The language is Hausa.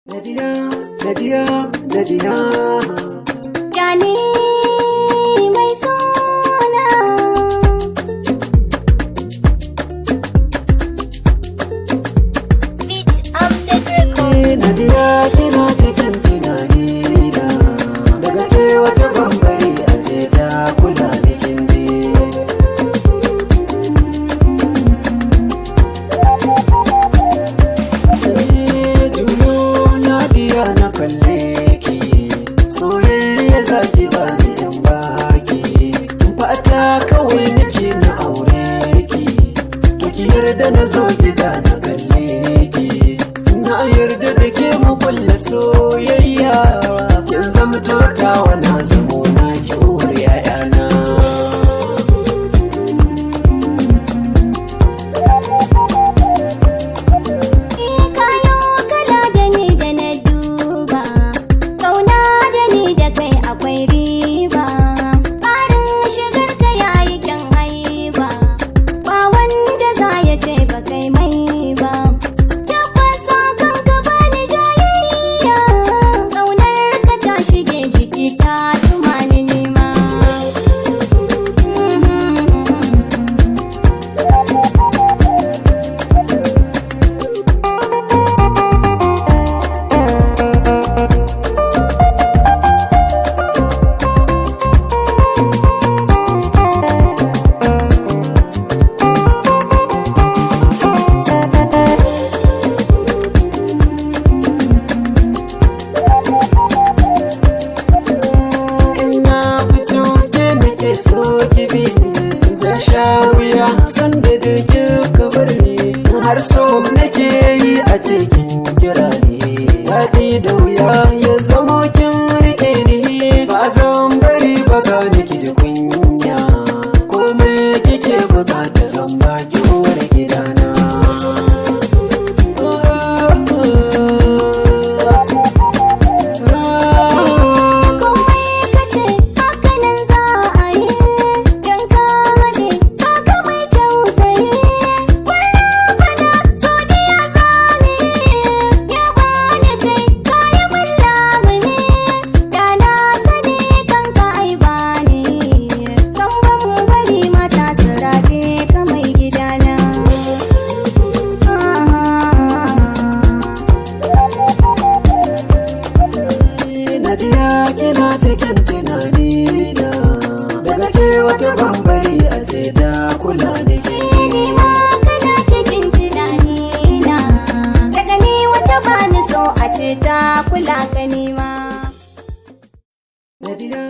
Nadiya. Jani mai suna. Beat Update Record. Nadiya kina cikin tunani na, daga ke wata bambari a ce ta kula da kindi. Juyo Nadiya na kalle ki, soyayya zaki ba ni in baki, fata kawai nake na aure ki, to ki yarda na zo gida na kalle ki, na yarda da ke mu kulla soyayya, kin zama tawa na zamo na ki uwar yayana. Akwai riba, tsarin shigar ka yayi kyan haiba, ba wanda za ya ce ba kai mai ba. Tabbasa kanka ba ni jayayya, ƙaunar ka ta shige jiki ta tumani nema. So kibi zan sha wuya sanda da kika bar ni, har so nake yi a cikin kira ne, daɗi da wuya ya zamo kin rike ni, ba zan bari ba ga niki ji kunya, komai kike bukata zan baki uwar gidana. Nadiya kina cikin tunani na, daga ke wata bambari a ce ta kula da ke. Ni ma kana cikin tunani na, daga ni wata bani so a ce ta kula ka nima. Nadiya.